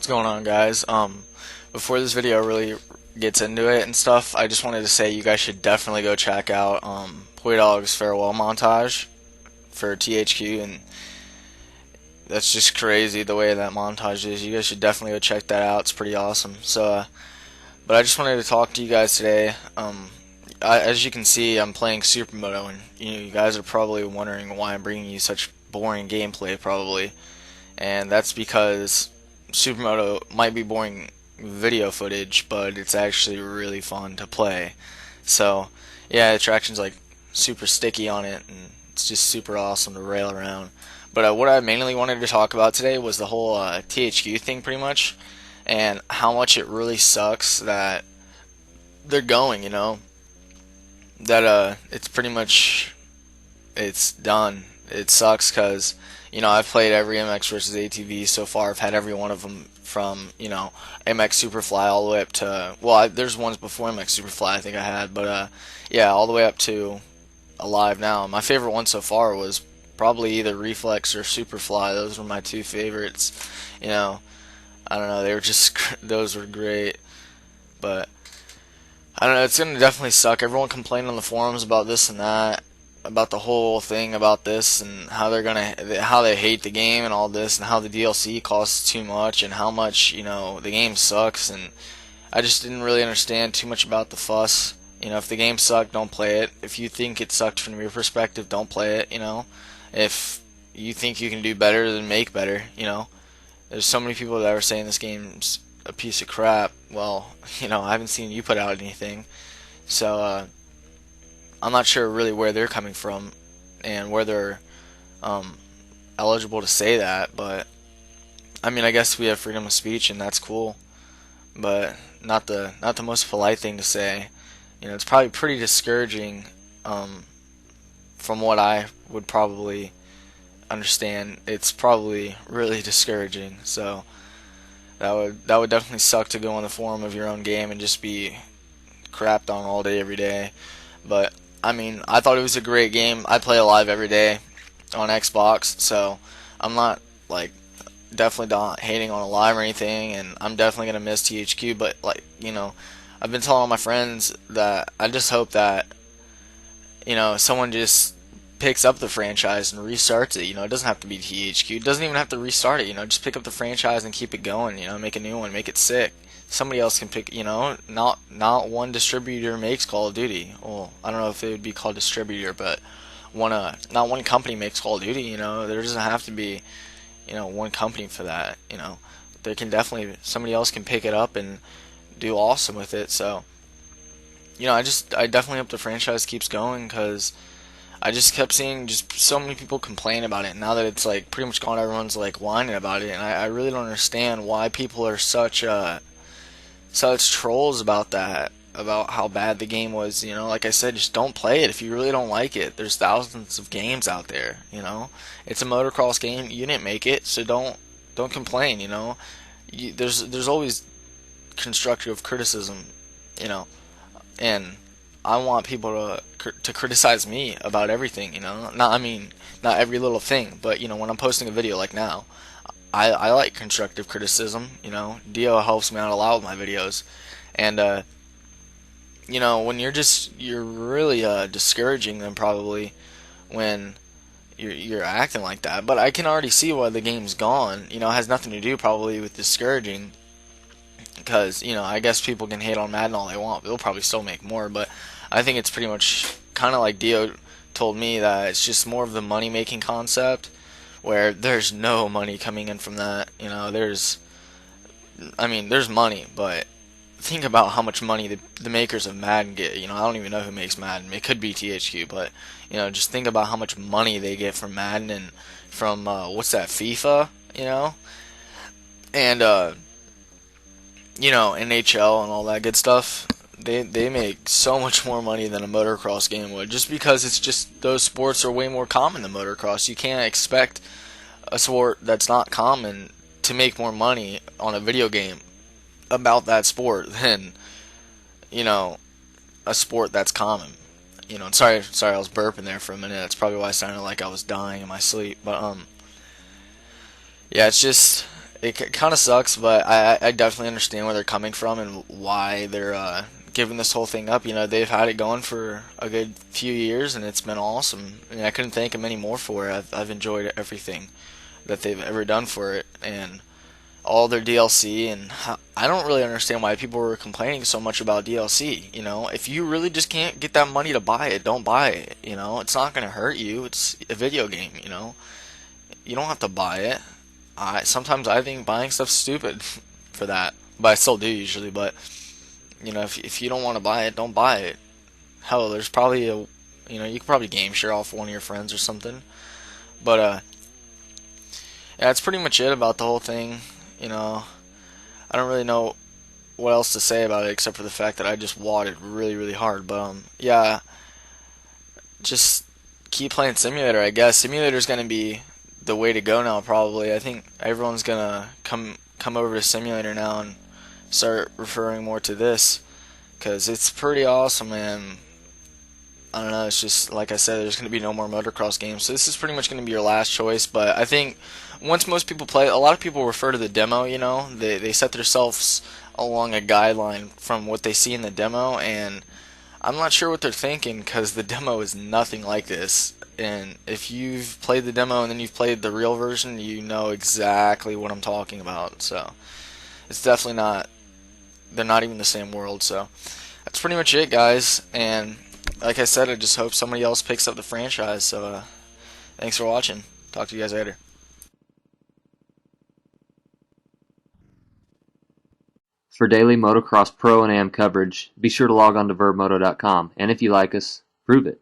What's going on, guys? Before this video really gets into it and stuff, I just wanted to say you guys should definitely go check out Poidog's farewell montage for THQ, and that's just crazy the way that montage is. You guys should definitely go check that out. It's pretty awesome. But I just wanted to talk to you guys today. As you can see, I'm playing Supermoto, and you guys are probably wondering why I'm bringing you such boring gameplay, probably. And that's because Supermoto might be boring video footage, but it's actually really fun to play. So, yeah, the traction's like super sticky on it, and it's just super awesome to rail around. But what I mainly wanted to talk about today was the whole THQ thing, pretty much, and how much it really sucks that they're going, that it's pretty much, it's done. It sucks because I've played every MX versus ATV so far. I've had every one of them from MX Superfly all the way up to, well, there's ones before MX Superfly I think I had, but yeah, all the way up to Alive now. My favorite one so far was probably either Reflex or Superfly. Those were my two favorites. I don't know, they were just those were great. But I don't know, it's gonna definitely suck. Everyone complained on the forums about this and that, about the whole thing about this, and how how they hate the game and all this, and how the DLC costs too much, and how much the game sucks. And I just didn't really understand too much about the fuss. If the game sucked, don't play it. If you think it sucked from your perspective, don't play it. If you think you can do better, then make better. There's so many people that are saying this game's a piece of crap. Well, I haven't seen you put out anything, so I'm not sure really where they're coming from and where they're eligible to say that. But I mean, I guess we have freedom of speech, and that's cool, but not the most polite thing to say. It's probably pretty discouraging, from what I would probably understand. It's probably really discouraging. So that would definitely suck to go on the forum of your own game and just be crapped on all day every day. But I mean, I thought it was a great game. I play Alive every day on Xbox, so I'm not definitely not hating on Alive or anything, and I'm definitely gonna miss THQ. But I've been telling all my friends that I just hope that someone just picks up the franchise and restarts it. It doesn't have to be THQ. It doesn't even have to restart it. Just pick up the franchise and keep it going. Make a new one, make it sick. Somebody else can pick. Not one distributor makes Call of Duty. Well, I don't know if it would be called distributor, but not one company makes Call of Duty. There doesn't have to be one company for that. There can definitely, somebody else can pick it up and do awesome with it. So I definitely hope the franchise keeps going, because I just kept seeing just so many people complain about it. Now that it's pretty much gone, everyone's whining about it, and I really don't understand why people are such trolls about that, about how bad the game was. Like I said, just don't play it if you really don't like it. There's thousands of games out there. It's a motocross game. You didn't make it, so don't complain. There's always constructive criticism. And I want people to criticize me about everything. Not every little thing, but when I'm posting a video like now, I like constructive criticism. DeeO helps me out a lot with my videos, and when you're really discouraging them, probably, when you're acting like that. But I can already see why the game's gone. It has nothing to do probably with discouraging, because I guess people can hate on Madden all they want, but they'll probably still make more. But I think it's pretty much kind of like DeeO told me, that it's just more of the money making concept, where there's no money coming in from that. There's money, but think about how much money the makers of Madden get. I don't even know who makes Madden. It could be THQ, but just think about how much money they get from Madden and from what's that, FIFA, and NHL and all that good stuff. They make so much more money than a motocross game would, just because it's just those sports are way more common than motocross. You can't expect a sport that's not common to make more money on a video game about that sport than a sport that's common. Sorry, I was burping there for a minute. That's probably why I sounded like I was dying in my sleep. But yeah, it kind of sucks, but I definitely understand where they're coming from and why they're giving this whole thing up. You know, they've had it going for a good few years, and it's been awesome. And I couldn't thank them any more for it. I've enjoyed everything that they've ever done for it, and all their DLC. And I don't really understand why people were complaining so much about DLC. You know, if you really just can't get that money to buy it, don't buy it. You know, it's not gonna hurt you. It's a video game. You know, you don't have to buy it. Sometimes I think buying stuff's stupid for that, but I still do usually. But you know, if you don't want to buy it, don't buy it. Hell, there's probably you could probably game share off one of your friends or something. But yeah, that's pretty much it about the whole thing. You know, I don't really know what else to say about it except for the fact that I just wadded really, really hard. But yeah, just keep playing simulator. I guess simulator's gonna be the way to go now. Probably, I think everyone's gonna come over to simulator now and start referring more to this because it's pretty awesome. And I don't know. It's just like I said, there's gonna be no more motocross games, so this is pretty much gonna be your last choice. But I think once most people play, a lot of people refer to the demo. You know, they set themselves along a guideline from what they see in the demo, and I'm not sure what they're thinking because the demo is nothing like this. And if you've played the demo and then you've played the real version, you know exactly what I'm talking about. So it's definitely not. They're not even the same world. So that's pretty much it, guys. And like I said, I just hope somebody else picks up the franchise. So thanks for watching. Talk to you guys later. For daily motocross pro and am coverage, be sure to log on to vurbmoto.com, and if you like us, prove it.